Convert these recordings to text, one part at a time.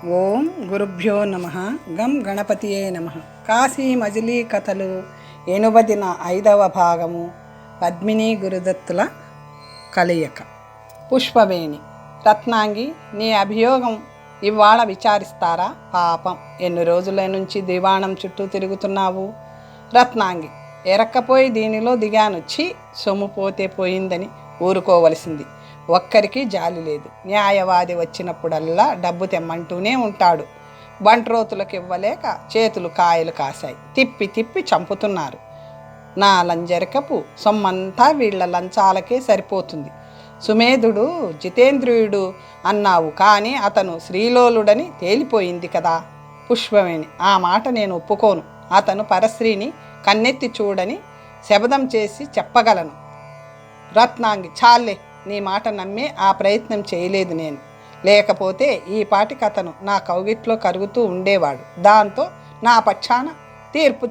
ఓం గురుభ్యో నమ. గం గణపతియే నమ. కాశీ మజిలీ కథలు 85వ భాగము. పద్మిని గురుదత్తుల కలయిక. పుష్పవేణి. రత్నాంగి, నీ అభియోగం ఇవాళ విచారిస్తారా? పాపం, ఎన్ని రోజుల నుంచి దివాణం చుట్టూ తిరుగుతున్నావు? రత్నాంగి, ఎరక్కపోయి దీనిలో దిగాను. సొమ్ము పోతే పోయిందని ఊరుకోవలసింది. ఒక్కరికి జాలి లేదు. న్యాయవాది వచ్చినప్పుడల్లా డబ్బు తెమ్మంటూనే ఉంటాడు. బంట్రోతులకు ఇవ్వలేక చేతులు కాయలు కాశాయి. తిప్పి తిప్పి చంపుతున్నారు. నా లంజరికపు సొమ్మంతా వీళ్ల లంచాలకే సరిపోతుంది. సుమేధుడు జితేంద్రియుడు అన్నావు, కానీ అతను శ్రీలోలుడని తేలిపోయింది కదా. పుష్పవేణి, ఆ మాట నేను ఒప్పుకోను. అతను పరశ్రీని కన్నెత్తి చూడని శబదం చేసి చెప్పగలను. రత్నాంగి, చాలే, నీ మాట నమ్మే ఆ ప్రయత్నం చేయలేదు నేను. లేకపోతే ఈ పాటికి అతను నా కౌగిట్లో కరుగుతూ ఉండేవాడు. దాంతో నా పక్షాన తీర్పు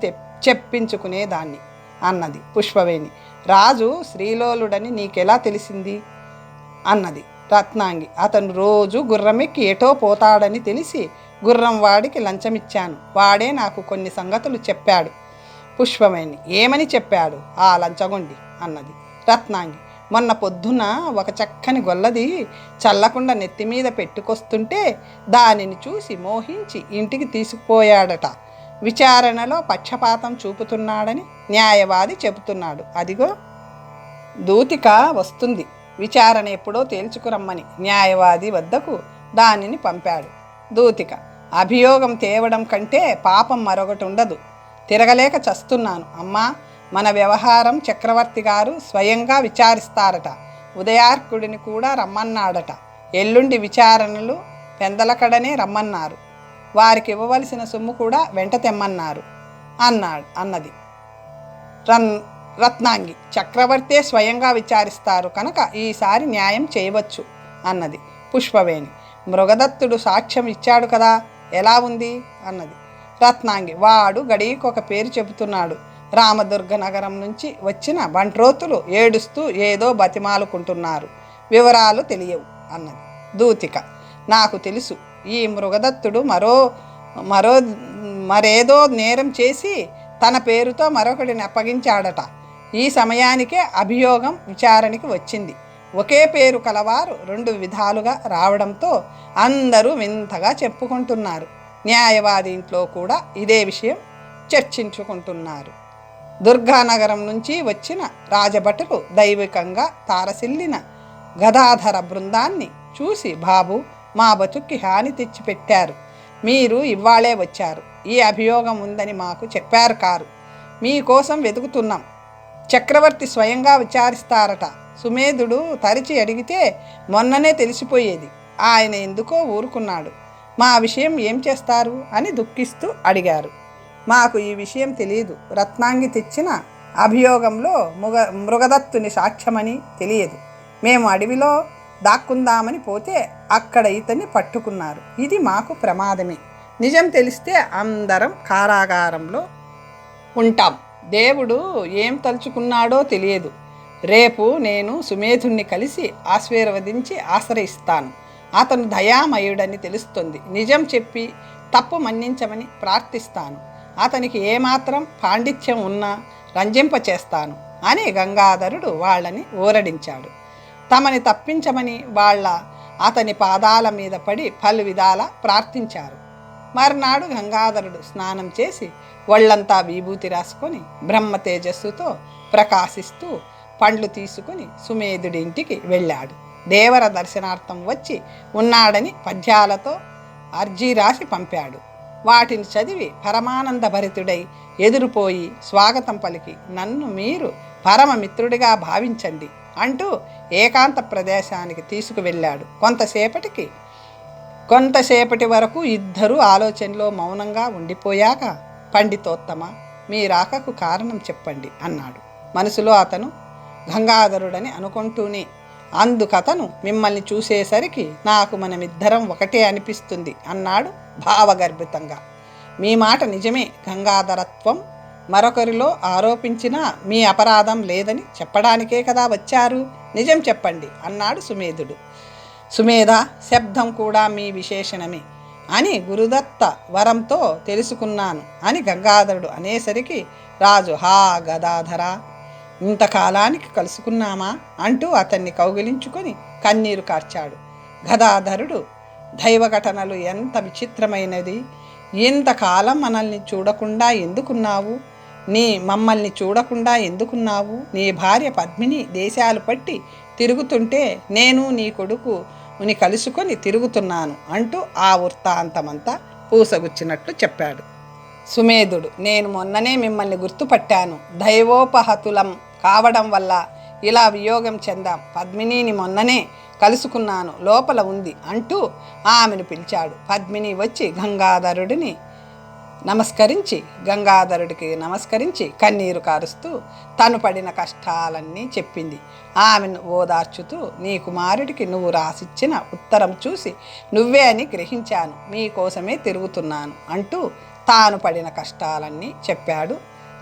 చెప్పించుకునేదాన్ని అన్నది పుష్పవేణి. రాజు శ్రీలోలుడని నీకెలా తెలిసింది అన్నది రత్నాంగి. అతను రోజు గుర్రమెక్కి ఎటో పోతాడని తెలిసి గుర్రం వాడికి లంచమిచ్చాను. వాడే నాకు కొన్ని సంగతులు చెప్పాడు. పుష్పవేణి, ఏమని చెప్పాడు ఆ లంచగొండి అన్నది రత్నాంగి. మొన్న పొద్దున ఒక చక్కని గొల్లది చల్లకుండా నెత్తిమీద పెట్టుకొస్తుంటే దానిని చూసి మోహించి ఇంటికి తీసుకుపోయాడట. విచారణలో పక్షపాతం చూపుతున్నాడని న్యాయవాది చెబుతున్నాడు. అదిగో దూతిక వస్తుంది. విచారణ ఎప్పుడో తేల్చుకురమ్మని న్యాయవాది వద్దకు దానిని పంపాడు. దూతిక, అభియోగం తేవడం కంటే పాపం మరొకటి ఉండదు. తిరగలేక చస్తున్నాను. అమ్మా, మన వ్యవహారం చక్రవర్తి గారు స్వయంగా విచారిస్తారట. ఉదయార్కుడిని కూడా రమ్మన్నాడట. ఎల్లుండి విచారణలు పెందలకడనే రమ్మన్నారు. వారికి ఇవ్వవలసిన సొమ్ము కూడా వెంట తెమ్మన్నారు అన్నది రత్నాంగి. చక్రవర్తే స్వయంగా విచారిస్తారు కనుక ఈసారి న్యాయం చేయవచ్చు అన్నది పుష్పవేణి. మృగదత్తుడు సాక్ష్యం ఇచ్చాడు కదా, ఎలా ఉంది అన్నది రత్నాంగి. వాడు గడియకొక పేరు చెబుతున్నాడు. రామదుర్గ నగరం నుంచి వచ్చిన బంట్రోతులు ఏడుస్తూ ఏదో బతిమాలుకుంటున్నారు. వివరాలు తెలియవు అన్నది దూతిక. నాకు తెలుసు, ఈ మృగదత్తుడు మరేదో నేరం చేసి తన పేరుతో మరొకడిని అప్పగించాడట. ఈ సమయానికే అభియోగం విచారణకి వచ్చింది. ఒకే పేరు కలవారు 2 విధాలుగా రావడంతో అందరూ వింతగా చెప్పుకుంటున్నారు. న్యాయవాది ఇంట్లో కూడా ఇదే విషయం చర్చించుకుంటున్నారు. దుర్గానగరం నుంచి వచ్చిన రాజభటులు దైవికంగా తారసిల్లిన గదాధర బృందాన్ని చూసి, బాబు, మా బతుక్కి హాని తెచ్చిపెట్టారు. మీరు ఇవాళే వచ్చారు. ఈ అభియోగం ఉందని మాకు చెప్పారు కారు. మీకోసం వెతుకుతున్నాం. చక్రవర్తి స్వయంగా విచారిస్తారట. సుమేధుడు తరిచి అడిగితే మొన్ననే తెలిసిపోయేది. ఆయన ఎందుకో ఊరుకున్నాడు. మా విషయం ఏం చేస్తారు అని దుఃఖిస్తూ అడిగారు. మాకు ఈ విషయం తెలియదు. రత్నాంగి తెచ్చిన అభియోగంలో మృగదత్తుని సాక్ష్యమని తెలియదు. మేము అడవిలో దాక్కుందామని పోతే అక్కడ ఇతన్ని పట్టుకున్నారు. ఇది మాకు ప్రమాదమే. నిజం తెలిస్తే అందరం కారాగారంలో ఉంటాం. దేవుడు ఏం తలుచుకున్నాడో తెలియదు. రేపు నేను సుమేధుణ్ణి కలిసి ఆశీర్వదించి ఆశ్రయిస్తాను. అతను దయామయుడని తెలుస్తుంది. నిజం చెప్పి తప్పు మన్నించమని ప్రార్థిస్తాను. అతనికి ఏమాత్రం పాండిత్యం ఉన్నా రంజింపచేస్తాను అని గంగాధరుడు వాళ్ళని ఊరడించాడు. తమని తప్పించమని అతని పాదాల మీద పడి పలు విధాల ప్రార్థించారు. మర్నాడు గంగాధరుడు స్నానం చేసి ఒళ్ళంతా విభూతి రాసుకొని బ్రహ్మ తేజస్సుతో ప్రకాశిస్తూ పండ్లు తీసుకుని సుమేధుడి ఇంటికి వెళ్ళాడు. దేవర దర్శనార్థం వచ్చి ఉన్నాడని పద్యాలతో అర్జీ రాసి పంపాడు. వాటిని చదివి పరమానంద భరితుడై ఎదురుపోయి స్వాగతం పలికి, నన్ను మీరు పరమమిత్రుడిగా భావించండి అంటూ ఏకాంత ప్రదేశానికి తీసుకువెళ్ళాడు. కొంతసేపటి వరకు ఇద్దరు ఆలోచనలో మౌనంగా ఉండిపోయాక, పండితోత్తమ, మీ రాకకు కారణం చెప్పండి అన్నాడు. మనసులో అతను గంగాధరుడని అనుకుంటూనే, అందుకతను మిమ్మల్ని చూసేసరికి నాకు మనమిద్దరం ఒకటే అనిపిస్తుంది అన్నాడు భావగర్భితంగా. మీ మాట నిజమే. గంగాధరత్వం మరొకరిలో ఆరోపించినా మీ అపరాధం లేదని చెప్పడానికే కదా వచ్చారు. నిజం చెప్పండి అన్నాడు సుమేధుడు. సుమేధ శబ్దం కూడా మీ విశేషణమే. అని గురుదత్త వరంతో తెలుసుకున్నాను అని గంగాధరుడు అనేసరికి రాజు, హా గదాధర, ఇంతకాలానికి కలుసుకున్నామా అంటూ అతన్ని కౌగిలించుకొని కన్నీరు కార్చాడు. గదాధరుడు, దైవ ఘటనలు ఎంత విచిత్రమైనది! ఇంతకాలం మనల్ని చూడకుండా ఎందుకున్నావు? మమ్మల్ని చూడకుండా ఎందుకున్నావు? నీ భార్య పద్మిని దేశాలు పట్టి తిరుగుతుంటే నేను నీ కొడుకుని కలుసుకొని తిరుగుతున్నాను అంటూ ఆ వృత్తాంతమంతా పూసగుచ్చినట్లు చెప్పాడు. సుమేధుడు, నేను మొన్ననే మిమ్మల్ని గుర్తుపట్టాను. దైవోపహతులం కావడం వల్ల ఇలా వియోగం చెందాం. పద్మినిని మొన్ననే కలుసుకున్నాను, లోపల ఉంది అంటూ ఆమెను పిలిచాడు. పద్మిని వచ్చి గంగాధరుడికి నమస్కరించి కన్నీరు కారుస్తూ తను పడిన కష్టాలన్నీ చెప్పింది. ఆమెను ఓదార్చుతూ, నీ కుమారుడికి నువ్వు రాసిచ్చిన ఉత్తరం చూసి నువ్వే అని గ్రహించాను, మీకోసమే తిరుగుతున్నాను అంటూ తాను పడిన కష్టాలన్నీ చెప్పాడు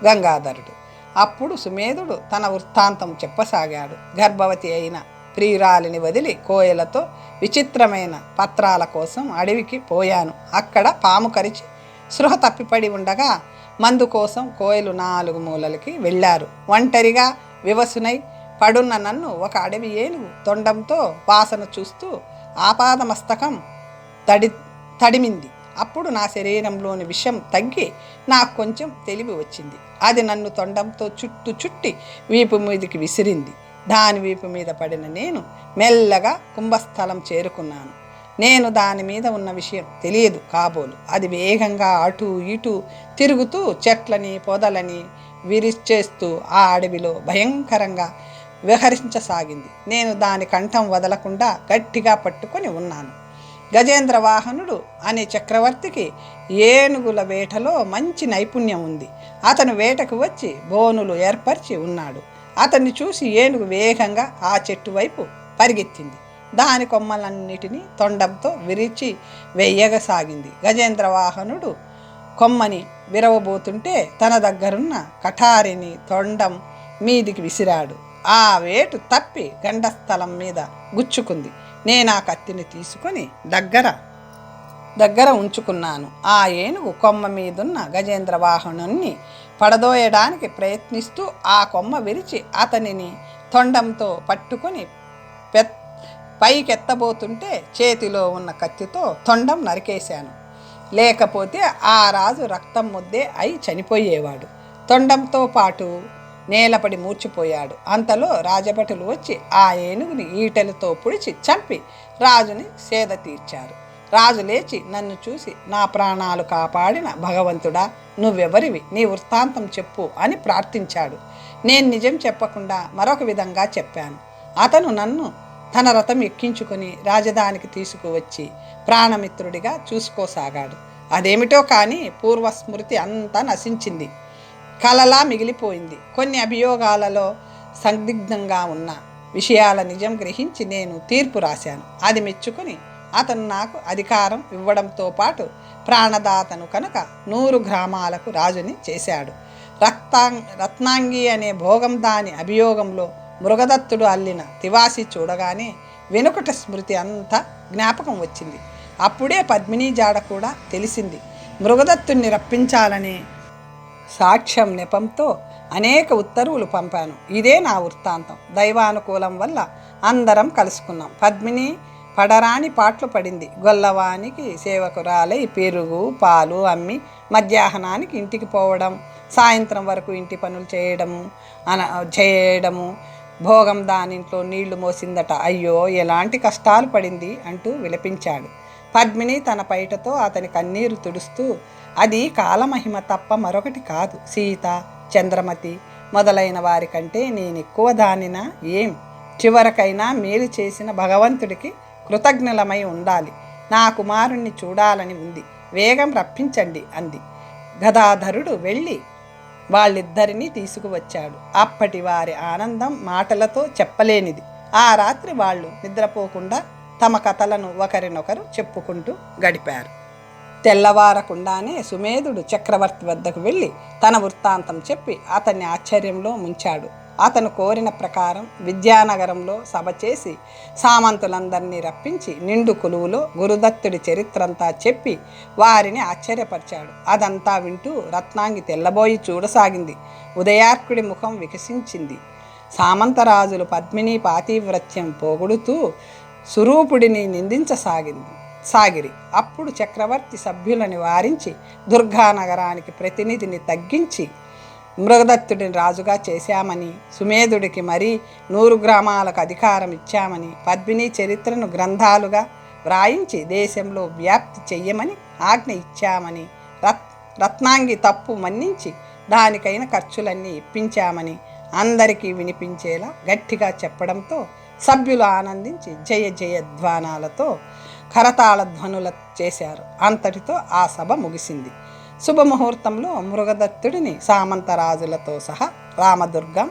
గంగాధరుడు. అప్పుడు సుమేధుడు తన వృత్తాంతం చెప్పసాగాడు. గర్భవతి అయిన ప్రియురాలిని వదిలి కోయలతో విచిత్రమైన పత్రాల కోసం అడవికి పోయాను. అక్కడ పాము కరిచి స్పృహ తప్పిపడి ఉండగా మందు కోసం కోయలు 4 మూలలకి వెళ్ళారు. ఒంటరిగా వివసునై పడున్న నన్ను ఒక అడవి ఏనుగు తొండంతో వాసన చూస్తూ ఆపాదమస్తకం తడిమింది. అప్పుడు నా శరీరంలోని విషం తగ్గి నాకు కొంచెం తెలివి వచ్చింది. అది నన్ను తొండంతో చుట్టి వీపు మీదకి విసిరింది. దాని వీపు మీద పడిన నేను మెల్లగా కుంభస్థలం చేరుకున్నాను. నేను దాని మీద ఉన్న విషయం తెలియదు కాబోలు. అది వేగంగా అటు ఇటు తిరుగుతూ చెట్లని పొదలని విరిచేస్తూ ఆ అడవిలో భయంకరంగా విహరించసాగింది. నేను దాని కంఠం వదలకుండా గట్టిగా పట్టుకొని ఉన్నాను. గజేంద్ర వాహనుడు అనే చక్రవర్తికి ఏనుగుల వేటలో మంచి నైపుణ్యం ఉంది. అతను వేటకు వచ్చి బోనులు ఏర్పరిచి ఉన్నాడు. అతన్ని చూసి ఏనుగు వేగంగా ఆ చెట్టు వైపు పరిగెత్తింది. దాని కొమ్మలన్నిటినీ తొండంతో విరిచి వెయ్యగసాగింది. గజేంద్ర వాహనుడు కొమ్మని విరవబోతుంటే తన దగ్గరున్న కఠారిని తొండం మీదికి విసిరాడు. ఆ వేటు తప్పి గండస్థలం మీద గుచ్చుకుంది. నేను ఆ కత్తిని తీసుకొని దగ్గర ఉంచుకున్నాను. ఆ ఏనుగు కొమ్మ మీదున్న గజేంద్ర వాహనుణ్ణి పడదోయడానికి ప్రయత్నిస్తూ ఆ కొమ్మ విరిచి అతనిని తొండంతో పట్టుకొని పైకెత్తబోతుంటే చేతిలో ఉన్న కత్తితో తొండం నరికేశాను. లేకపోతే ఆ రాజు రక్తం ముద్దే అయి చనిపోయేవాడు. తొండంతో పాటు నేలపడి మూర్చిపోయాడు. అంతలో రాజభటులు వచ్చి ఆ ఏనుగుని ఈటెలతో పొడిచి చంపి రాజుని సేద తీర్చారు. రాజు లేచి నన్ను చూసి, నా ప్రాణాలు కాపాడిన భగవంతుడా, నువ్వెవరివి? నీ వృత్తాంతం చెప్పు అని ప్రార్థించాడు. నేను నిజం చెప్పకుండా మరొక విధంగా చెప్పాను. అతను నన్ను తన రథం ఎక్కించుకొని రాజధానికి తీసుకువచ్చి ప్రాణమిత్రుడిగా చూసుకోసాగాడు. అదేమిటో కానీ పూర్వస్మృతి అంతా నశించింది, కలలా మిగిలిపోయింది. కొన్ని అభియోగాలలో సందిగ్ధంగా ఉన్న విషయాల నిజం గ్రహించి నేను తీర్పు రాశాను. అది మెచ్చుకొని అతను నాకు అధికారం ఇవ్వడంతో పాటు ప్రాణదాతను కనుక 100 గ్రామాలకు రాజుని చేశాడు. రత్నాంగి అనే భోగం దాని అభియోగంలో మృగదత్తుడు అల్లిన తివాసి చూడగానే వెనుకట స్మృతి అంతా జ్ఞాపకం వచ్చింది. అప్పుడే పద్మిని జాడ కూడా తెలిసింది. మృగదత్తుణ్ణి రప్పించాలనే సాక్ష్యం నెపంతో అనేక ఉత్తర్వులు పంపాను. ఇదే నా వృత్తాంతం. దైవానుకూలం వల్ల అందరం కలుసుకున్నాం. పద్మిని పడరాని పాట్లు పడింది. గొల్లవానికి సేవకురాలై పెరుగు పాలు అమ్మి మధ్యాహ్నానికి ఇంటికి పోవడం, సాయంత్రం వరకు ఇంటి పనులు చేయడము, భోగం దానింట్లో నీళ్లు మోసిందట. అయ్యో, ఎలాంటి కష్టాలు పడింది అంటూ విలపించాడు. పద్మిని తన పైటతో అతని కన్నీరు తుడుస్తూ, అది కాలమహిమ తప్ప మరొకటి కాదు. సీత, చంద్రమతి మొదలైన వారి కంటే నేనెక్కువ దానినా ఏం? చివరకైనా మేలు చేసిన భగవంతుడికి కృతజ్ఞలమై ఉండాలి. నా కుమారుణ్ణి చూడాలని ఉంది, వేగం రప్పించండి అంది. గదాధరుడు వెళ్ళి వాళ్ళిద్దరినీ తీసుకువచ్చాడు. అప్పటి వారి ఆనందం మాటలతో చెప్పలేనిది. ఆ రాత్రి వాళ్ళు నిద్రపోకుండా తమ కథలను ఒకరినొకరు చెప్పుకుంటూ గడిపారు. తెల్లవారకుండానే సుమేధుడు చక్రవర్తి వద్దకు వెళ్ళి తన వృత్తాంతం చెప్పి అతన్ని ఆశ్చర్యంలో ముంచాడు. అతను కోరిన ప్రకారం విద్యానగరంలో సభ చేసి సామంతులందరినీ రప్పించి నిండు కొలువులో గురుదత్తుడి చరిత్రంతా చెప్పి వారిని ఆశ్చర్యపరిచాడు. అదంతా వింటూ రత్నాంగి తెల్లబోయి చూడసాగింది. ఉదయార్కుడి ముఖం వికసించింది. సామంతరాజులు పద్మిని పాతివ్రత్యం పోగొడుతూ సురూపుడిని సాగిరి. అప్పుడు చక్రవర్తి సభ్యులని వారించి దుర్గానగరానికి ప్రతినిధిని తగ్గించి మృగదత్తుడిని రాజుగా చేశామని, సుమేధుడికి మరీ 100 గ్రామాలకు అధికారం ఇచ్చామని, పద్మిని చరిత్రను గ్రంథాలుగా వ్రాయించి దేశంలో వ్యాప్తి చెయ్యమని ఆజ్ఞ ఇచ్చామని, రత్నాంగి తప్పు మన్నించి దానికైన ఖర్చులన్నీ ఇప్పించామని అందరికీ వినిపించేలా గట్టిగా చెప్పడంతో సభ్యులు ఆనందించి జయ జయధ్వానాలతో కరతాళ ధ్వనుల చేశారు. అంతటితో ఆ సభ ముగిసింది. శుభముహూర్తంలో మృగదత్తుడిని సామంతరాజులతో సహా రామదుర్గం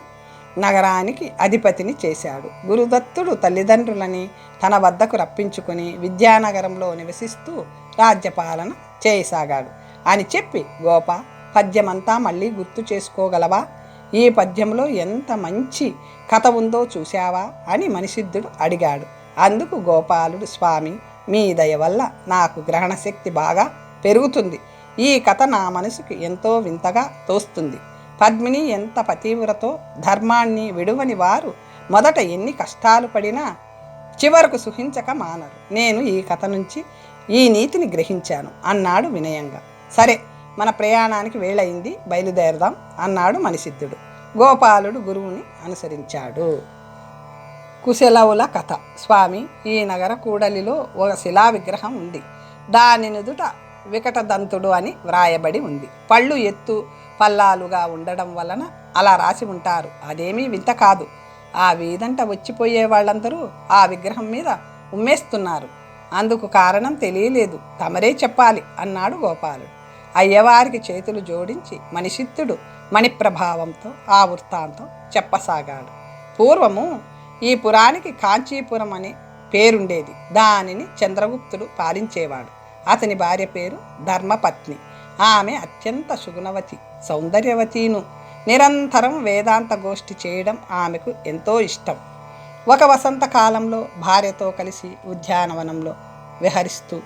నగరానికి అధిపతిని చేశాడు. గురుదత్తుడు తల్లిదండ్రులని తన వద్దకు రప్పించుకుని విద్యానగరంలో నివసిస్తూ రాజ్యపాలన చేయసాగాడు అని చెప్పి, గోప, పద్యమంతా మళ్ళీ గుర్తు చేసుకోగలవా? ఈ పద్యంలో ఎంత మంచి కథ ఉందో చూశావా అని మణిసిద్ధుడు అడిగాడు. అందుకు గోపాలుడు, స్వామి, మీ దయ వల్ల నాకు గ్రహణశక్తి బాగా పెరుగుతుంది. ఈ కథ నా మనసుకు ఎంతో వింతగా తోస్తుంది. పద్మిని ఎంత పతివ్రతో, ధర్మాన్ని విడువని వారు మొదట ఎన్ని కష్టాలు పడినా చివరకు సుఖించక మానరు. నేను ఈ కథ నుంచి ఈ నీతిని గ్రహించాను అన్నాడు వినయంగా. సరే, మన ప్రయాణానికి వేళయింది, బయలుదేరదాం అన్నాడు మణిసిద్ధుడు. గోపాలుడు గురువుని అనుసరించాడు. కుశలవుల కథ. స్వామి, ఈ నగర కూడలిలో ఒక శిలా విగ్రహం ఉంది. దాని నుదుట వికటదంతుడు అని వ్రాయబడి ఉంది. పళ్ళు ఎత్తు పల్లాలుగా ఉండడం వలన అలా రాసి ఉంటారు. అదేమీ వింత కాదు. ఆ వీధంట వచ్చిపోయే వాళ్ళందరూ ఆ విగ్రహం మీద ఉమ్మేస్తున్నారు. అందుకు కారణం తెలియలేదు, తమరే చెప్పాలి అన్నాడు గోపాలుడు. అయ్యవారికి చేతులు జోడించి మణిసిద్ధుడు మణిప్రభావంతో ఆ వృత్తాంతం చెప్పసాగాడు. పూర్వము ఈ పురానికి కాంచీపురం అనే పేరుండేది. దానిని చంద్రగుప్తుడు పాలించేవాడు. అతని భార్య పేరు ధర్మపత్ని. ఆమె అత్యంత సుగుణవతి, సౌందర్యవతీను. నిరంతరం వేదాంత గోష్ఠి చేయడం ఆమెకు ఎంతో ఇష్టం. ఒక వసంతకాలంలో భార్యతో కలిసి ఉద్యానవనంలో విహరిస్తూ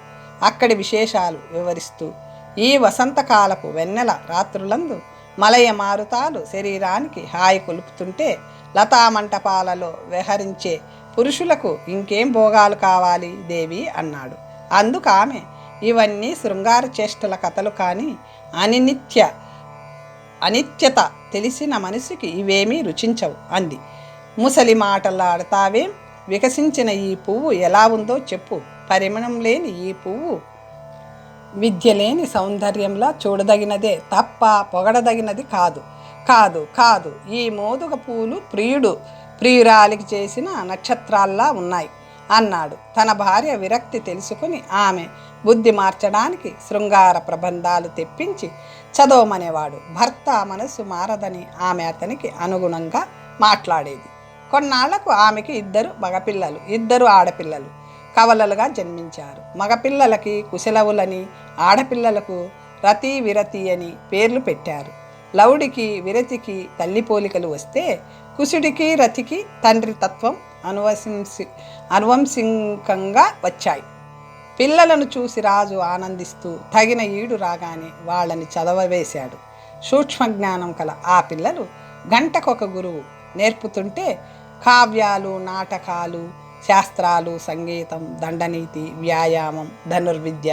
అక్కడి విశేషాలు వివరిస్తూ ఈ వసంతకాలపు వెన్నెల రాత్రులందు మలయ మారుతాలు శరీరానికి హాయి కొలుపుతుంటే లతామంటపాలలో విహరించే పురుషులకు ఇంకేం భోగాలు కావాలి దేవి అన్నాడు. అందుకు ఆమె, ఇవన్నీ శృంగార చేష్టల కథలు కానీ అనిత్యత తెలిసిన మనిషికి ఇవేమీ రుచించవు అంది. ముసలి మాటలాడతావేం? వికసించిన ఈ పువ్వు ఎలా ఉందో చెప్పు. పరిమళం లేని ఈ పువ్వు విద్య లేని సౌందర్యంలా చూడదగినదే తప్ప పొగడదగినది కాదు. కాదు కాదు ఈ మోదుగ పూలు ప్రియురాలికి చేసిన నక్షత్రాల్లా ఉన్నాయి అన్నాడు. తన భార్య విరక్తి తెలుసుకుని ఆమె బుద్ధి మార్చడానికి శృంగార ప్రబంధాలు తెప్పించి చదవమనేవాడు. భర్త మనసు మారదని ఆమె అతనికి అనుగుణంగా మాట్లాడేది. కొన్నాళ్లకు ఆమెకి 2 మగపిల్లలు, 2 ఆడపిల్లలు కవలలుగా జన్మించారు. మగపిల్లలకి కుశలవులని, ఆడపిల్లలకు రతి విరతి అని పేర్లు పెట్టారు. లవుడికి విరతికి తల్లి పోలికలు వస్తే కుశుడికి రతికి తండ్రి తత్వం అనువంశికంగా వచ్చాయి. పిల్లలను చూసి రాజు ఆనందిస్తూ తగిన ఈడు రాగానే వాళ్ళని చదవవేశాడు. సూక్ష్మజ్ఞానం కల ఆ పిల్లలు గంటకొక గురువు నేర్పుతుంటే కావ్యాలు, నాటకాలు, శాస్త్రాలు, సంగీతం, దండనీతి, వ్యాయామం, ధనుర్విద్య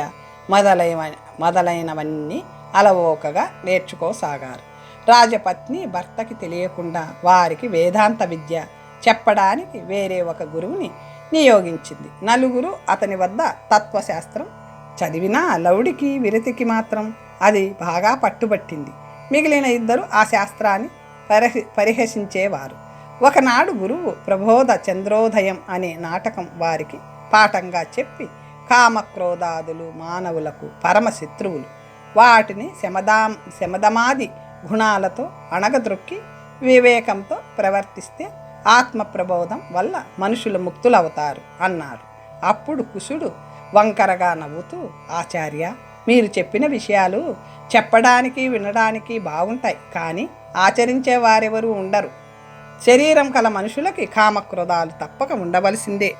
మొదలైనవన్నీ అలవోకగా నేర్చుకోసాగారు. రాజపత్ని భర్తకి తెలియకుండా వారికి వేదాంత విద్య చెప్పడానికి వేరే ఒక గురువుని నియోగించింది. 4 అతని వద్ద తత్వశాస్త్రం చదివినా లవుడికి విరతికి మాత్రం అది బాగా పట్టుబట్టింది. మిగిలిన 2 ఆ శాస్త్రాన్ని పరిహసించేవారు. ఒకనాడు గురువు ప్రబోధ చంద్రోదయం అనే నాటకం వారికి పాఠంగా చెప్పి, కామక్రోధాదులు మానవులకు పరమశత్రువులు, వాటిని శమదమాది గుణాలతో అణగద్రొక్కి వివేకంతో ప్రవర్తిస్తే ఆత్మ ప్రబోధం వల్ల మనుషులు ముక్తులవుతారు అన్నారు. అప్పుడు కుశుడు వంకరగా నవ్వుతూ, ఆచార్య, మీరు చెప్పిన విషయాలు చెప్పడానికి వినడానికి బాగుంటాయి, కానీ ఆచరించే వారెవరూ ఉండరు. శరీరం కల మనుషులకి కామక్రోధాలు తప్పక ఉండవలసిందే.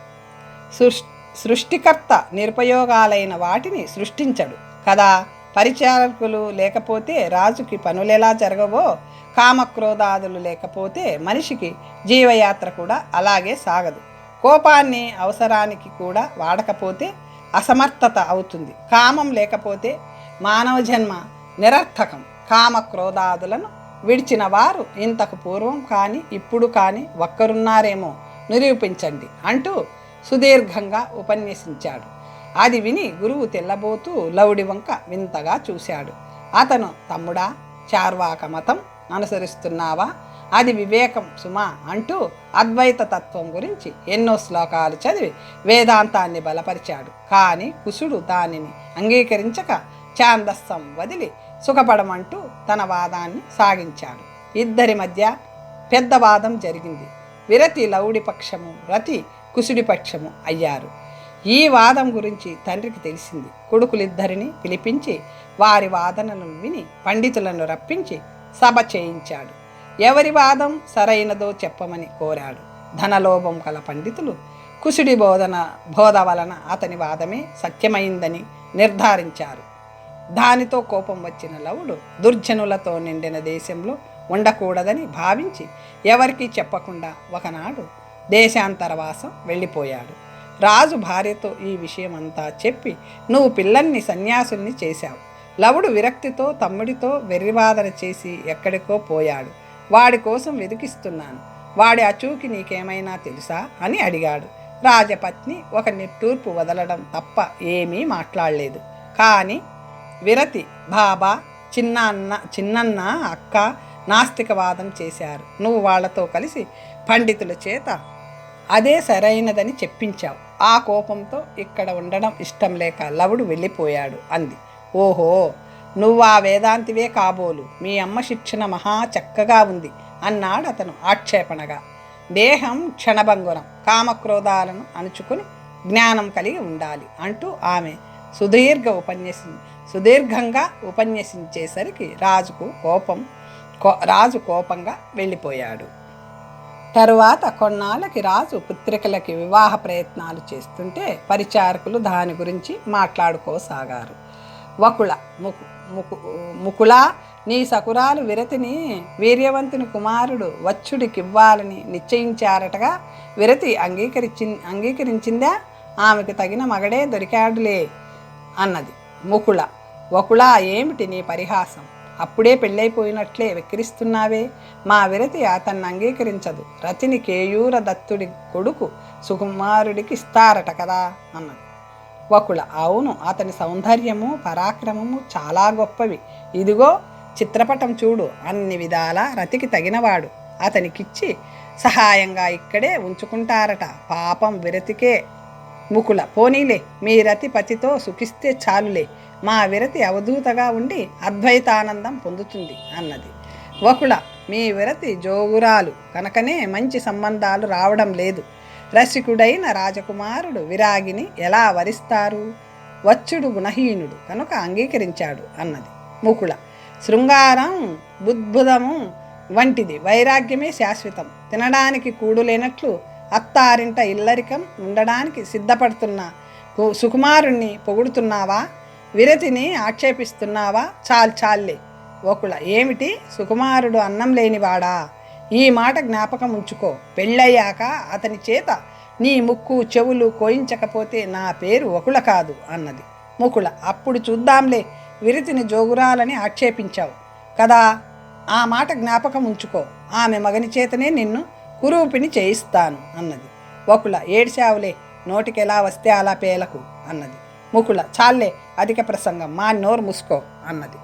సృష్టికర్త నిరుపయోగాలైన వాటిని సృష్టించడు కదా. పరిచారకులు లేకపోతే రాజుకి పనులెలా జరగవో, కామక్రోధాదులు లేకపోతే మనిషికి జీవయాత్ర కూడా అలాగే సాగదు. కోపాన్ని అవసరానికి కూడా వాడకపోతే అసమర్థత అవుతుంది. కామం లేకపోతే మానవ జన్మ నిరర్థకం. కామక్రోధాదులను విడిచిన వారు ఇంతకు పూర్వం కానీ ఇప్పుడు కానీ ఒక్కరున్నారేమో నిరూపించండి అంటూ సుదీర్ఘంగా ఉపన్యసించాడు. అది విని గురువు తెల్లబోతూ లవుడి వంక వింతగా చూశాడు. అతను, తమ్ముడా, చార్వాక మతం అనుసరిస్తున్నావా? అది వివేకం సుమా అంటూ అద్వైత తత్వం గురించి ఎన్నో శ్లోకాలు చదివి వేదాంతాన్ని బలపరిచాడు. కానీ కుశుడు దానిని అంగీకరించక ఛాందస్సం వదిలి సుఖపడమంటూ తన వాదాన్ని సాగించాడు. ఇద్దరి మధ్య పెద్ద వాదం జరిగింది. విరతి లవుడి పక్షము, రతి కుశుడి పక్షము అయ్యారు. ఈ వాదం గురించి తండ్రికి తెలిసింది. కొడుకులిద్దరిని పిలిపించి వారి వాదనలను విని పండితులను రప్పించి సభ చేయించాడు. ఎవరి వాదం సరైనదో చెప్పమని కోరాడు. ధనలోభం కల పండితులు కుశుడి బోధ వలన అతని వాదమే సత్యమైందని నిర్ధారించారు. దానితో కోపం వచ్చిన లవుడు దుర్జనులతో నిండిన దేశంలో ఉండకూడదని భావించి ఎవరికీ చెప్పకుండా ఒకనాడు దేశాంతరవాసం వెళ్ళిపోయాడు. రాజు భార్యతో ఈ విషయమంతా చెప్పి, నువ్వు పిల్లల్ని సన్యాసుల్ని చేశావు. లవుడు విరక్తితో తమ్ముడితో వెర్రివాదన చేసి ఎక్కడికో పోయాడు. వాడి కోసం వెతికిస్తున్నాను. వాడి అచూకి నీకేమైనా తెలుసా అని అడిగాడు. రాజపత్ని ఒక నిట్టూర్పు వదలడం తప్ప ఏమీ మాట్లాడలేదు. కానీ విరతి, బాబా, చిన్నన్న, అక్క నాస్తికవాదం చేశారు. నువ్వు వాళ్లతో కలిసి పండితుల చేత అదే సరైనదని చెప్పించావు. ఆ కోపంతో ఇక్కడ ఉండడం ఇష్టం లేక లవుడు వెళ్ళిపోయాడు అంది. ఓహో, నువ్వు ఆ వేదాంతివే కాబోలు. మీ అమ్మ శిక్షణ మహా చక్కగా ఉంది అన్నాడు అతను ఆక్షేపణగా. దేహం క్షణభంగురం, కామక్రోధాలను అణుచుకుని జ్ఞానం కలిగి ఉండాలి అంటూ ఆమె సుదీర్ఘంగా ఉపన్యసించేసరికి రాజు కోపంగా వెళ్ళిపోయాడు. తరువాత కొన్నాళ్ళకి రాజు పుత్రికలకి వివాహ ప్రయత్నాలు చేస్తుంటే పరిచారకులు దాని గురించి మాట్లాడుకోసాగారు. ముకుళ, నీ సకురాలు విరతిని వీర్యవంతుని కుమారుడు వచ్చుడికివ్వాలని నిశ్చయించారటగా. విరతి అంగీకరించిందా? ఆమెకు తగిన మగడే దొరికాడులే అన్నది వకుళ, ఏమిటి నీ పరిహాసం? అప్పుడే పెళ్ళైపోయినట్లే వెక్కిరిస్తున్నావే. మా విరతి అతన్ని అంగీకరించదు. రతిని కేయూర దత్తుడి కొడుకు సుకుమారుడికి ఇస్తారట కదా అన్నది. వకుళ, అవును, అతని సౌందర్యము పరాక్రమము చాలా గొప్పవి. ఇదిగో చిత్రపటం చూడు, అన్ని విధాలా రతికి తగినవాడు. అతనికిచ్చి సహాయంగా ఇక్కడే ఉంచుకుంటారట. పాపం విరతికే. ముకుళ, పోనీలే, మీ రతి పతితో సుఖిస్తే చాలులే. మా విరతి అవధూతగా ఉండి అద్వైతానందం పొందుతుంది అన్నది. వకుళ, మీ విరతి జోగురాలు కనుకనే మంచి సంబంధాలు రావడం లేదు. రసికుడైన రాజకుమారుడు విరాగిని ఎలా వరిస్తారు? వచ్చుడు గుణహీనుడు కనుక అంగీకరించాడు అన్నది. ముకుళ, శృంగారం బుద్భుదము వంటిది, వైరాగ్యమే శాశ్వతం. తినడానికి కూడు లేనట్లు అత్తారింట ఇల్లరికం ఉండడానికి సిద్ధపడుతున్న సుకుమారుణ్ణి పొగుడుతున్నావా? విరతిని ఆక్షేపిస్తున్నావా? చాలే. వకుళ, ఏమిటి, సుకుమారుడు అన్నం లేనివాడా? ఈ మాట జ్ఞాపకం ఉంచుకో. పెళ్ళయ్యాక అతని చేత నీ ముక్కు చెవులు కోయించకపోతే నా పేరు వకుళ కాదు అన్నది. ముకుళ, అప్పుడు చూద్దాంలే. విరతిని జోగురాలని ఆక్షేపించావు కదా, ఆ మాట జ్ఞాపకం ఉంచుకో. ఆమె మగని చేతనే నిన్ను కురూపిని చేయిస్తాను అన్నది. వకుళ, ఏడ్చావులే, నోటికెలా వస్తే అలా పేలకు అన్నది. ముకుళ, చాలే, అధిక ప్రసంగం, మా నోరు మూసుకో అన్నది.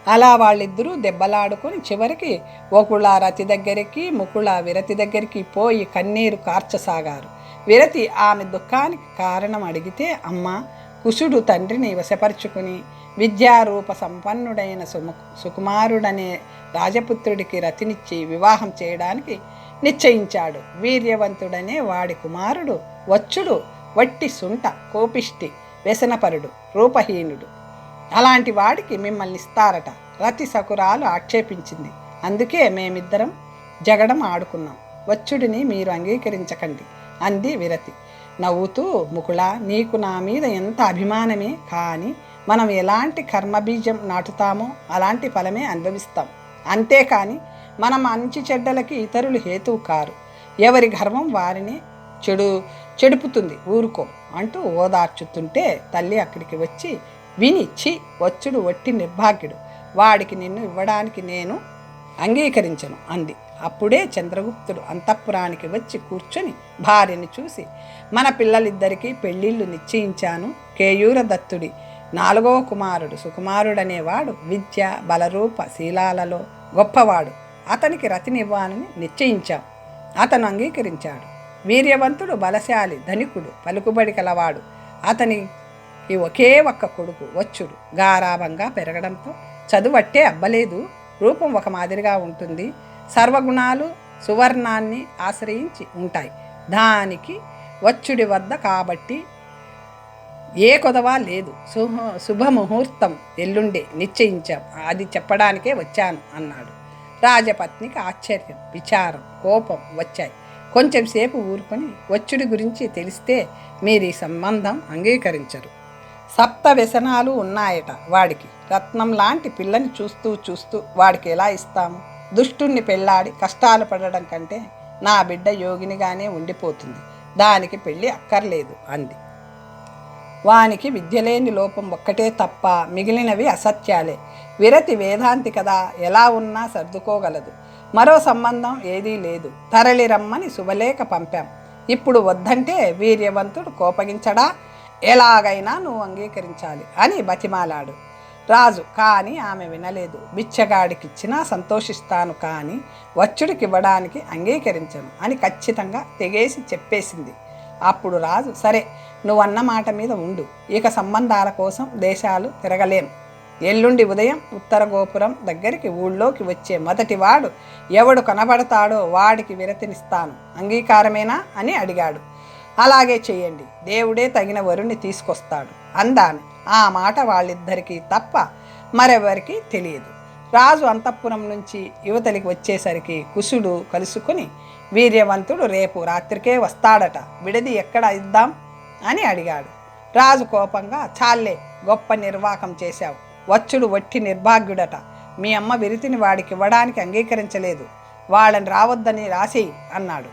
అలా వాళ్ళిద్దరూ దెబ్బలాడుకొని చివరికి వకుళ రతి దగ్గరికి, ముకుళ విరతి దగ్గరికి పోయి కన్నీరు కార్చసాగారు. విరతి ఆమె దుఃఖానికి కారణం అడిగితే, అమ్మ, కుశుడు తండ్రిని వశపరుచుకుని విద్యారూప సంపన్నుడైన సుకుమారుడనే రాజపుత్రుడికి రతినిచ్చి వివాహం చేయడానికి నిశ్చయించాడు. వీర్యవంతుడనే వాడి కుమారుడు వచ్చుడు వట్టి సుంట, కోపిష్టి, వ్యసనపరుడు, రూపహీనుడు. అలాంటి వాడికి మిమ్మల్ని ఇస్తారట. రతి సకురాలు ఆక్షేపించింది. అందుకే మేమిద్దరం జగడం ఆడుకున్నాం. వచ్చుడిని మీరు అంగీకరించకండి అంది విరతి నవ్వుతూ. ముకుళ, నీకు నా మీద ఎంత అభిమానమే, కానీ మనం ఎలాంటి కర్మబీజం నాటుతామో అలాంటి ఫలమే అనుభవిస్తాం. అంతేకాని మనం మంచి చెడ్డలకి ఇతరులు హేతువు కారు. ఎవరి గర్వం వారిని చెడుపుతుంది, ఊరుకో అంటూ ఓదార్చుతుంటే తల్లి అక్కడికి వచ్చి వినిచ్చి, వచ్చుడు వట్టి నిర్భాగ్యుడు, వాడికి నిన్ను ఇవ్వడానికి నేను అంగీకరించను అంది. అప్పుడే చంద్రగుప్తుడు అంతఃపురానికి వచ్చి కూర్చొని భార్యని చూసి, మన పిల్లలిద్దరికీ పెళ్ళిళ్ళు నిశ్చయించాను. కేయూర దత్తుడి 4వ కుమారుడు సుకుమారుడనేవాడు విద్య బలరూప శీలాలలో గొప్పవాడు. అతనికి రతినివ్వాలని నిశ్చయించాం. అతను అంగీకరించాడు. వీర్యవంతుడు, బలశాలి, ధనికుడు, పలుకుబడి కలవాడు. అతనికి ఒకే ఒక్క కొడుకు వచ్చుడు. గారాభంగా పెరగడంతో చదువట్టే అబ్బలేదు. రూపం ఒక మాదిరిగా ఉంటుంది. సర్వగుణాలు సువర్ణాన్ని ఆశ్రయించి ఉంటాయి. దానికి వచ్చుడి వద్ద కాబట్టి ఏ కొదవా లేదు. శుభముహూర్తం ఎల్లుండే నిశ్చయించాం, అది చెప్పడానికే వచ్చాను అన్నాడు. రాజపత్నికి ఆశ్చర్యం, విచారం, కోపం వచ్చాయి. కొంచెం సేపు ఊరుకొని, వచ్చుడి గురించి తెలిస్తే మీరు ఈ సంబంధం అంగీకరించరు. 7 వ్యసనాలు ఉన్నాయట వాడికి. రత్నం లాంటి పిల్లని చూస్తూ వాడికి ఎలా ఇస్తాము? దుష్టుణ్ణి పెళ్ళాడి కష్టాలు పడడం కంటే నా బిడ్డ యోగినిగానే ఉండిపోతుంది. దానికి పెళ్ళి అక్కర్లేదు అంది. వానికి విద్యలేని లోపం ఒక్కటే తప్ప మిగిలినవి అసత్యాలే. విరతి వేదాంతి కదా, ఎలా ఉన్నా సర్దుకోగలదు. మరో సంబంధం ఏదీ లేదు. తరలి రమ్మని శుభలేఖ పంపాం. ఇప్పుడు వద్దంటే వీర్యవంతుడు కోపగించడా? ఎలాగైనా నువ్వు అంగీకరించాలి అని బతిమాలాడు రాజు. కానీ ఆమె వినలేదు. బిచ్చగాడికిచ్చినా సంతోషిస్తాను, కానీ వచ్చుడికివ్వడానికి అంగీకరించను అని ఖచ్చితంగా తెగేసి చెప్పేసింది. అప్పుడు రాజు, సరే నువ్వన్న మాట మీద ఉండు. ఇక సంబంధాల కోసం దేశాలు తిరగలేం. ఎల్లుండి ఉదయం ఉత్తర గోపురం దగ్గరికి ఊళ్ళోకి వచ్చే మొదటివాడు ఎవడు కనబడతాడో వాడికి విరతినిస్తాను. అంగీకారమేనా అని అడిగాడు. అలాగే చెయ్యండి, దేవుడే తగిన వరుణ్ణి తీసుకొస్తాడు అందామె. ఆ మాట వాళ్ళిద్దరికీ తప్ప మరెవరికి తెలియదు. రాజు అంతఃపురం నుంచి యువతలికి వచ్చేసరికి కుశుడు కలుసుకుని, వీర్యవంతుడు రేపు రాత్రికే వస్తాడట, విడిది ఎక్కడ ఇద్దాం అని అడిగాడు. రాజు కోపంగా, చాలే, గొప్ప నిర్వాకం చేశావు. వచ్చుడు వట్టి నిర్భాగ్యుడట. మీ అమ్మ విరితిని వాడికి ఇవ్వడానికి అంగీకరించలేదు. వాళ్ళని రావద్దని రాసేయి అన్నాడు.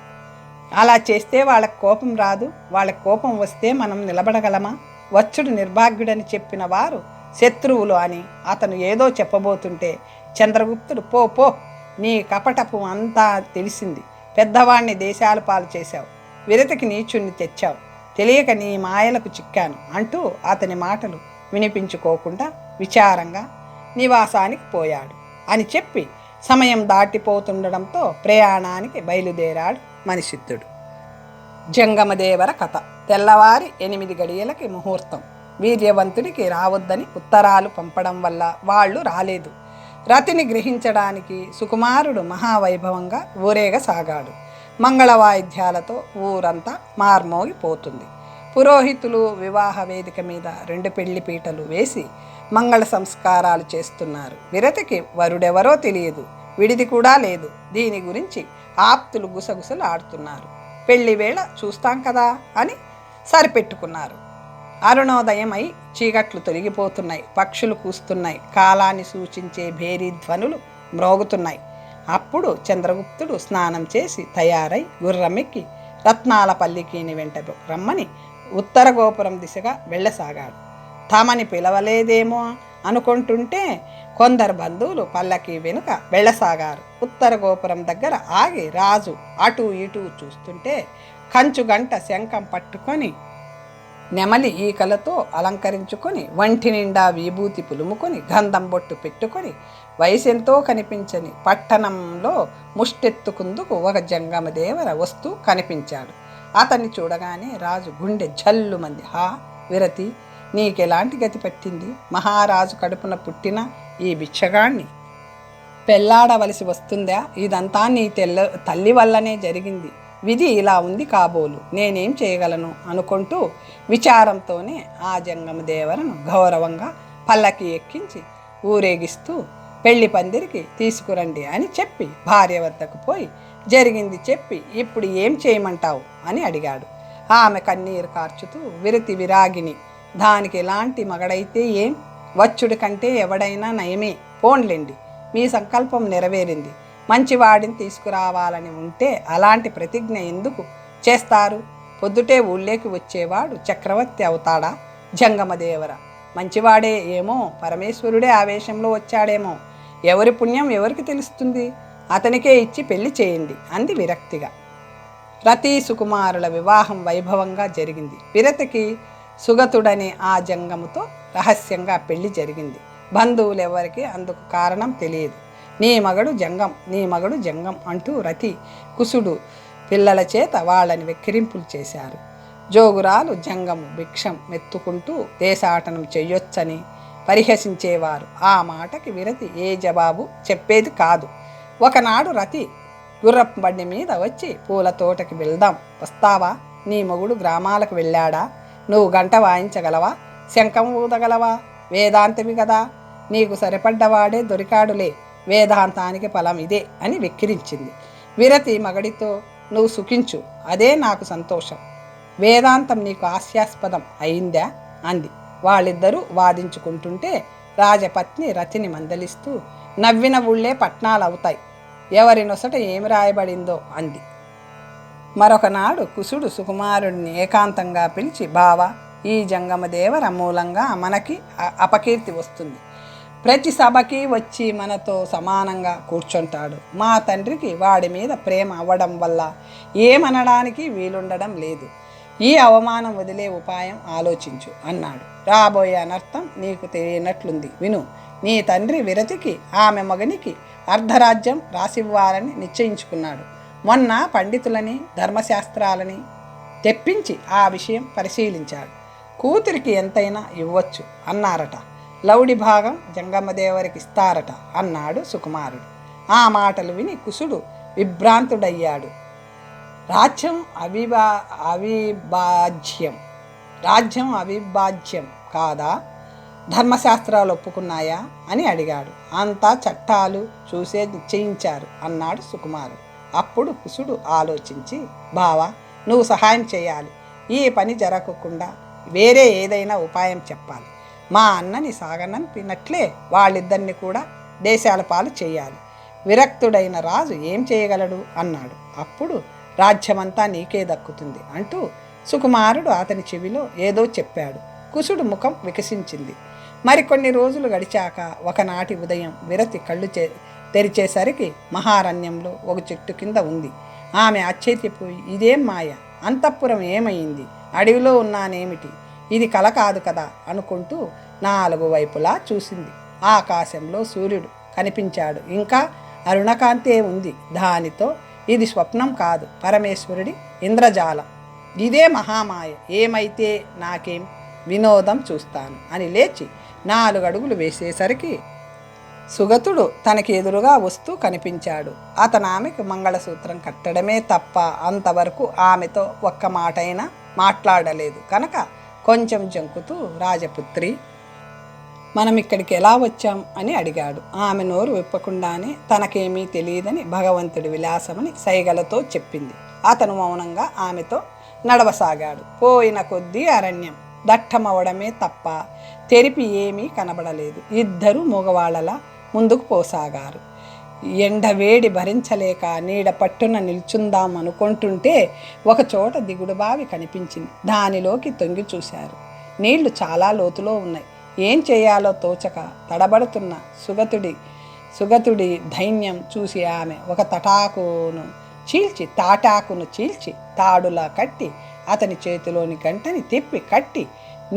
అలా చేస్తే వాళ్ళకి కోపం రాదు. వాళ్ళకి కోపం వస్తే మనం నిలబడగలమా? వచ్చుడు నిర్భాగ్యుడని చెప్పిన వారు శత్రువులు అని అతను ఏదో చెప్పబోతుంటే చంద్రగుప్తుడు, పో పో, నీ కపటపు అంతా తెలిసింది. పెద్దవాణ్ణి దేశాల పాలు చేశావు, విరతికి నీచుణ్ణి తెచ్చావు, తెలియక నీ మాయలకు చిక్కాను అంటూ అతని మాటలు వినిపించుకోకుండా విచారంగా నివాసానికి పోయాడు అని చెప్పి సమయం దాటిపోతుండడంతో ప్రయాణానికి బయలుదేరాడు మనిషిత్తుడు. జంగమదేవర కథ. తెల్లవారి 8 గడియలకి ముహూర్తం. వీర్యవంతుడికి రావద్దని ఉత్తరాలు పంపడం వల్ల వాళ్ళు రాలేదు. రతిని గ్రహించడానికి సుకుమారుడు మహావైభవంగా ఊరేగసాగాడు. మంగళవాయిద్యాలతో ఊరంతా మార్మోగిపోతుంది. పురోహితులు వివాహ వేదిక మీద 2 పెళ్లి పీటలు వేసి మంగళ సంస్కారాలు చేస్తున్నారు. విరతికి వరుడెవరో తెలియదు, విడిది కూడా లేదు. దీని గురించి ఆప్తులు గుసగుసలు ఆడుతున్నారు. పెళ్లి వేళ చూస్తాం కదా అని సరిపెట్టుకున్నారు. అరుణోదయమై చీకట్లు తొలగిపోతున్నాయి. పక్షులు కూస్తున్నాయి. కాలాన్ని సూచించే భేరీ ధ్వనులు మ్రోగుతున్నాయి. అప్పుడు చంద్రగుప్తుడు స్నానం చేసి తయారై గుర్రమెక్కి రత్నాల పల్లికీని వెంట రమ్మని ఉత్తర గోపురం దిశగా వెళ్ళసాగాడు. తమని పిలవలేదేమో అనుకుంటుంటే కొందరు బంధువులు పల్లకి వెనుక వెళ్ళసాగారు. ఉత్తర గోపురం దగ్గర ఆగి రాజు అటు ఇటు చూస్తుంటే కంచు గంట శంఖం పట్టుకొని నెమలి ఈకలతో అలంకరించుకొని వంటి నిండా విభూతి పులుముకొని గంధం బొట్టు పెట్టుకొని వయసెంతో కనిపించని పట్టణంలో ముష్టెత్తుకుందుకు ఒక జంగమదేవర వస్తూ కనిపించాడు. అతన్ని చూడగానే రాజు గుండె జల్లుమంది. హా విరతి, నీకెలాంటి గతి పట్టింది? మహారాజు కడుపున పుట్టిన ఈ బిచ్చగాణ్ణి పెళ్లాడవలసి వస్తుందా? ఇదంతా నీ తల్లి వల్లనే జరిగింది. విధి ఇలా ఉంది కాబోలు, నేనేం చేయగలను అనుకుంటూ విచారంతోనే ఆ జంగమదేవరను గౌరవంగా పల్లకి ఎక్కించి ఊరేగిస్తూ పెళ్లి పందిరికి తీసుకురండి అని చెప్పి భార్య వద్దకు పోయి జరిగింది చెప్పి ఇప్పుడు ఏం చేయమంటావు అని అడిగాడు. ఆమె కన్నీరు కార్చుతూ విరతి విరాగిని, దానికి ఎలాంటి మగడైతే ఏం, వచ్చుడి కంటే ఎవడైనా నయమే, పోన్లేండి, మీ సంకల్పం నెరవేరింది. మంచివాడిని తీసుకురావాలని ఉంటే అలాంటి ప్రతిజ్ఞ ఎందుకు చేస్తారు? పొద్దుటే ఊళ్ళేకి వచ్చేవాడు చక్రవర్తి అవుతాడా? జంగమదేవర మంచివాడే ఏమో, పరమేశ్వరుడే ఆవేశంలో వచ్చాడేమో, ఎవరి పుణ్యం ఎవరికి తెలుస్తుంది? అతనికే ఇచ్చి పెళ్లి చేయండి అంది విరక్తిగా. రతి సుకుమారుల వివాహం వైభవంగా జరిగింది. విరతికి సుగతుడనే ఆ జంగముతో రహస్యంగా పెళ్లి జరిగింది. బంధువులెవరికి అందుకు కారణం తెలియదు. నీ మగడు జంగం, నీ మగడు జంగం అంటూ రతి కుసుడు పిల్లల చేత వాళ్ళని వెక్కిరింపులు చేశారు. జోగురాలు జంగము భిక్షం మెత్తుకుంటూ దేశాటనం చెయ్యొచ్చని పరిహసించేవారు. ఆ మాటకి విరతి ఏ జవాబు చెప్పేది కాదు. ఒకనాడు రతి గుర్రపు బండి మీద వచ్చి, పూల తోటకి వెళ్దాం, వస్తావా? నీ మొగుడు గ్రామాలకు వెళ్ళాడా? నువ్వు గంట వాయించగలవా? శంఖం ఊదగలవా? వేదాంతవి కదా, నీకు సరిపడ్డవాడే దొరికాడులే, వేదాంతానికి ఫలం ఇదే అని వెక్కిరించింది. విరతి మగడితో, నువ్వు సుఖించు, అదే నాకు సంతోషం, వేదాంతం నీకు హాస్యాస్పదం అయిందా అంది. వాళ్ళిద్దరూ వాదించుకుంటుంటే రాజపత్ని రతిని మందలిస్తూ, నవ్విన ఊళ్ళే పట్నాలు అవుతాయి, ఎవరి నొసట ఏమి రాయబడిందో అంది. మరొకనాడు కుసుడు సుకుమారుడిని ఏకాంతంగా పిలిచి, బావా, ఈ జంగమదేవర మూలంగా మనకి అపకీర్తి వస్తుంది. ప్రతి సభకి వచ్చి మనతో సమానంగా కూర్చుంటాడు. మా తండ్రికి వాడి మీద ప్రేమ అవ్వడం వల్ల ఏమనడానికి వీలుండడం లేదు. ఈ అవమానం వదిలే ఉపాయం ఆలోచించు అన్నాడు. రాబోయే అనర్థం నీకు తెలియనట్లుంది, విను. నీ తండ్రి విరతికి ఆమె మగనికి అర్ధరాజ్యం రాసివ్వాలని నిశ్చయించుకున్నాడు. మొన్న పండితులని ధర్మశాస్త్రాలని తెప్పించి ఆ విషయం పరిశీలించాడు. కూతురికి ఎంతైనా ఇవ్వచ్చు అన్నారట. లౌడి భాగం జంగమదేవరికి ఇస్తారట అన్నాడు సుకుమారుడు. ఆ మాటలు విని కుసుడు విభ్రాంతుడయ్యాడు. రాజ్యం అవిభాజ్యం కాదా? ధర్మశాస్త్రాలు ఒప్పుకున్నాయా అని అడిగాడు. అంతా చట్టాలు చూసే నిశ్చయించారు అన్నాడు సుకుమారుడు. అప్పుడు కుసుడు ఆలోచించి, బావా, నువ్వు సహాయం చేయాలి. ఈ పని జరగకుండా వేరే ఏదైనా ఉపాయం చెప్పాలి. మా అన్నని సాగనంపినట్లే వాళ్ళిద్దరిని కూడా దేశాల పాలు చేయాలి. విరక్తుడైన రాజు ఏం చేయగలడు అన్నాడు. అప్పుడు రాజ్యమంతా నీకే దక్కుతుంది అంటూ సుకుమారుడు అతని చెవిలో ఏదో చెప్పాడు. కుసుడు ముఖం వికసించింది. మరికొన్ని రోజులు గడిచాక ఒకనాటి ఉదయం విరతి కళ్ళు తెరిచేసరికి మహారణ్యంలో ఒక చెట్టు కింద ఉంది. ఆమె ఆశ్చర్యపోయి, ఇదేం మాయ, అంతఃపురం ఏమైంది, అడవిలో ఉన్నానేమిటి, ఇది కల కాదు కదా అనుకుంటూ 4 వైపులా చూసింది. ఆకాశంలో సూర్యుడు కనిపించాడు. ఇంకా అరుణకాంతే ఉంది. దానితో ఇది స్వప్నం కాదు, పరమేశ్వరుడి ఇంద్రజాలం, ఇదే మహామాయ, ఏమైతే నాకేం, వినోదం చూస్తాను అని లేచి 4 అడుగులు వేసేసరికి సుగతుడు తనకి ఎదురుగా వస్తూ కనిపించాడు. అతను ఆమెకు మంగళసూత్రం కట్టడమే తప్ప అంతవరకు ఆమెతో ఒక్క మాటైనా మాట్లాడలేదు కనుక కొంచెం జంకుతూ, రాజపుత్రి, మనం ఇక్కడికి ఎలా వచ్చాం అని అడిగాడు. ఆమె నోరు విప్పకుండానే తనకేమీ తెలియదని భగవంతుడి విలాసమని సైగలతో చెప్పింది. అతను మౌనంగా ఆమెతో నడవసాగాడు. పోయిన కొద్దీ అరణ్యం దట్టమవడమే తప్ప తెరిపి ఏమీ కనబడలేదు. ఇద్దరు మగవాళ్ళలా ముందుకు పోసాగారు. ఎండవేడి భరించలేక నీడ పట్టున నిల్చుందాం అనుకుంటుంటే ఒకచోట దిగుడు బావి కనిపించింది. దానిలోకి తొంగి చూశారు. నీళ్లు చాలా లోతులో ఉన్నాయి. ఏం చేయాలో తోచక తడబడుతున్న సుగతుడి ధైన్యం చూసి ఆమె ఒక తాటాకును చీల్చి తాడులా కట్టి అతని చేతిలోని గంటని తిప్పి కట్టి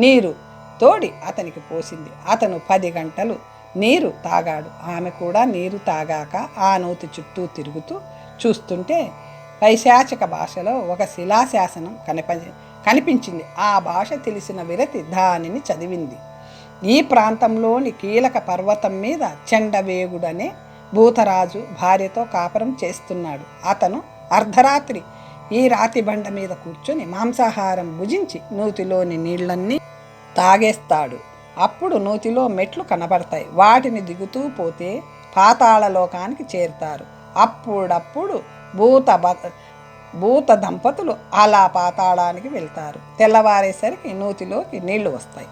నీరు తోడి అతనికి పోసింది. అతను 10 గంటలు నీరు తాగాడు. ఆమె కూడా నీరు తాగాక ఆ నూతి చుట్టూ తిరుగుతూ చూస్తుంటే పైశాచిక భాషలో ఒక శిలాశాసనం కనిపించింది. ఆ భాష తెలిసిన విరతి దానిని చదివింది. ఈ ప్రాంతంలోని కీలక పర్వతం మీద చెండవేగుడనే భూతరాజు భార్యతో కాపురం చేస్తున్నాడు. అతను అర్ధరాత్రి ఈ రాతి బండ మీద కూర్చొని మాంసాహారం భుజించి నూతిలోని నీళ్లన్నీ తాగేస్తాడు. అప్పుడు నూతిలో మెట్లు కనబడతాయి. వాటిని దిగుతూ పోతే పాతాళలోకానికి చేరుతారు. అప్పుడప్పుడు భూత దంపతులు అలా పాతాళానికి వెళ్తారు. తెల్లవారేసరికి నూతిలోకి నీళ్లు వస్తాయి.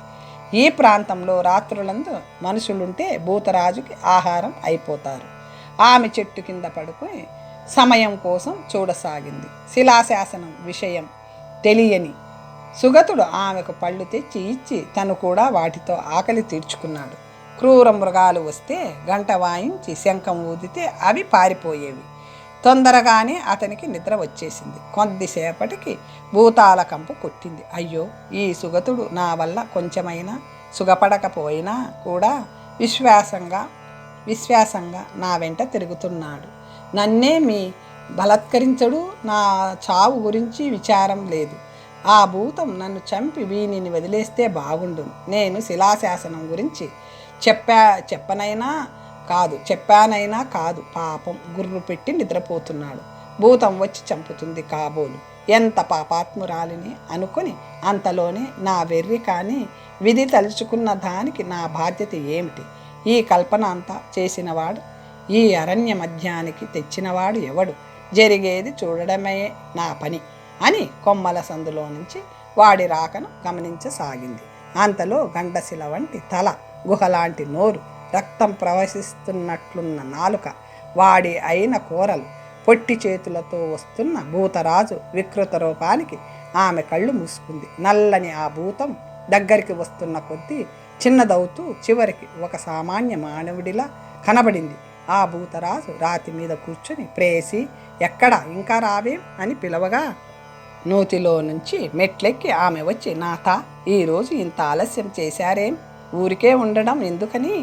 ఈ ప్రాంతంలో రాత్రులందు మనుషులుంటే భూతరాజుకి ఆహారం అయిపోతారు. ఆమె చెట్టు కింద పడుకుని సమయం కోసం చూడసాగింది. శిలాశాసనం విషయం తెలియని సుగతుడు ఆమెకు పళ్ళు తెచ్చి ఇచ్చి తను కూడా వాటితో ఆకలి తీర్చుకున్నాడు. క్రూర మృగాలు వస్తే గంట వాయించి శంఖం ఊదితే అవి పారిపోయేవి. తొందరగానే అతనికి నిద్ర వచ్చేసింది. కొద్దిసేపటికి భూతాల కంపు కొట్టింది. అయ్యో, ఈ సుగతుడు నా వల్ల కొంచెమైనా సుఖపడకపోయినా కూడా విశ్వాసంగా నా వెంట తిరుగుతున్నాడు. నన్నేమి బలత్కరించడు. నా చావు గురించి విచారం లేదు. ఆ భూతం నన్ను చంపి వీనిని వదిలేస్తే బాగుండును. నేను శిలాశాసనం గురించి చెప్పానైనా కాదు. పాపం గుర్రు పెట్టి నిద్రపోతున్నాడు. భూతం వచ్చి చంపుతుంది కాబోలు. ఎంత పాపాత్మురాలిని అనుకుని అంతలోనే నా వెర్రి కానీ విధి తలుచుకున్న దానికి నా బాధ్యత ఏమిటి? ఈ కల్పన అంతా చేసినవాడు, ఈ అరణ్య మధ్యానికి తెచ్చినవాడు ఎవడు? జరిగేది చూడడమే నా పని అని కొమ్మల సందులో నుంచి వాడి రాకను గమనించసాగింది. అంతలో గండశిల వంటి తల, గుహలాంటి నోరు, రక్తం ప్రవహిస్తున్నట్లున్న నాలుక, వాడి అయిన కూరలు, పొట్టి చేతులతో వస్తున్న భూతరాజు వికృత రూపానికి ఆమె కళ్ళు మూసుకుంది. నల్లని ఆ భూతం దగ్గరికి వస్తున్న కొద్దీ చిన్నదవుతూ చివరికి ఒక సామాన్య మానవుడిలా కనబడింది. ఆ భూతరాజు రాతి మీద కూర్చుని ప్రేసి ఎక్కడ ఇంకా రావేం అని పిలవగా నూతిలో నుంచి మెట్లెక్కి ఆమె వచ్చి, నాథ, ఈరోజు ఇంత ఆలస్యం చేశారేం? ఊరికే ఉండడం ఎందుకని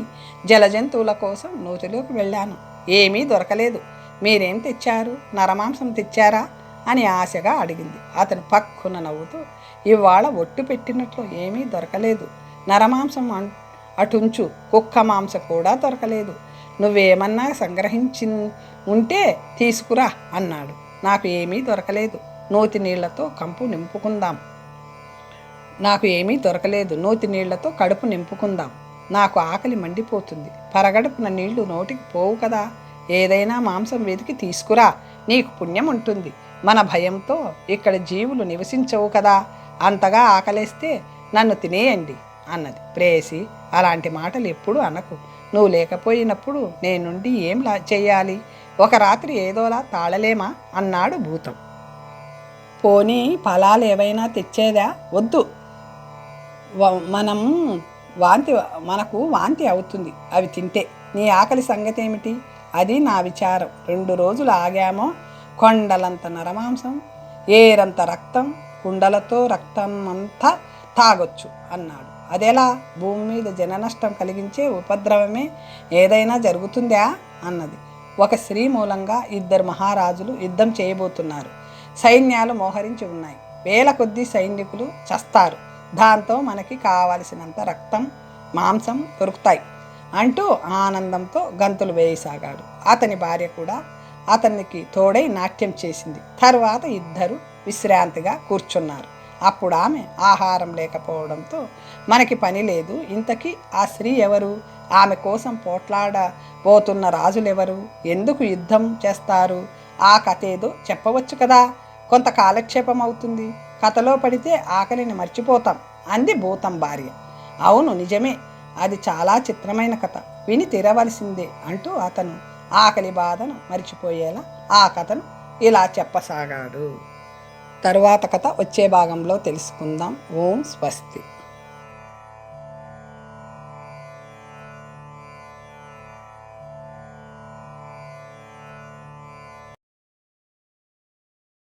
జలజంతువుల కోసం నూతిలోకి వెళ్ళాను. ఏమీ దొరకలేదు. మీరేం తెచ్చారు? నరమాంసం తెచ్చారా అని ఆశగా అడిగింది. అతను పక్కున నవ్వుతూ, ఇవాళ ఒట్టు పెట్టినట్లు ఏమీ దొరకలేదు. నరమాంసం అటుంచు, కుక్క మాంసం కూడా దొరకలేదు. నువ్వేమన్నా సంగ్రహించి ఉంటే తీసుకురా అన్నాడు. నాకు ఏమీ దొరకలేదు. నూతి నీళ్లతో కడుపు నింపుకుందాం. నాకు ఆకలి మండిపోతుంది. పరగడుపున నీళ్లు నోటికి పోవు కదా. ఏదైనా మాంసం వెతికి తీసుకురా, నీకు పుణ్యం ఉంటుంది. మన భయంతో ఇక్కడ జీవులు నివసించవు కదా. అంతగా ఆకలేస్తే నన్ను తినేయండి అన్నది. ప్రేసి, అలాంటి మాటలు ఎప్పుడు అనకు. నువ్వు లేకపోయినప్పుడు నేనుండి ఏం చెయ్యాలి? ఒక రాత్రి ఏదోలా తాళలేమా అన్నాడు భూతం. పోనీ ఫలాలు ఏవైనా తెచ్చేదా? వద్దు, మనకు వాంతి అవుతుంది అవి తింటే. నీ ఆకలి సంగతి ఏమిటి? అది నా విచారం. 2 రోజులు ఆగామో కొండలంత నరమాంసం, ఏరంత రక్తం, కుండలతో రక్తం అంతా తాగొచ్చు అన్నాడు. అదెలా? భూమి మీద జన నష్టం కలిగించే ఉపద్రవమే ఏదైనా జరుగుతుందా అన్నది. ఒక స్త్రీ మూలంగా 2 మహారాజులు యుద్ధం చేయబోతున్నారు. సైన్యాలు మోహరించి ఉన్నాయి. వేల కొద్దీ సైనికులు చస్తారు. దాంతో మనకి కావలసినంత రక్తం, మాంసం దొరుకుతాయి అంటూ ఆనందంతో గంతులు వేయసాగాడు. అతని భార్య కూడా అతనికి తోడై నాట్యం చేసింది. తర్వాత ఇద్దరు విశ్రాంతిగా కూర్చున్నారు. అప్పుడు ఆమె, ఆహారం లేకపోవడంతో మనకి పని లేదు. ఇంతకీ ఆ స్త్రీ ఎవరు? ఆమె కోసం పోట్లాడబోతున్న రాజులెవరు? ఎందుకు యుద్ధం చేస్తారు? ఆ కథ ఏదో చెప్పవచ్చు కదా. కొంత కాలక్షేపం అవుతుంది. కథలో పడితే ఆకలిని మర్చిపోతాం అంది భూతం భార్య. అవును, నిజమే. అది చాలా చిత్రమైన కథ. విని తీరవలసిందే అంటూ అతను ఆకలి బాధను మరిచిపోయేలా ఆ కథను ఇలా చెప్పసాగాడు. తరువాత కథ వచ్చే భాగంలో తెలుసుకుందాం. ఓం స్వస్తి.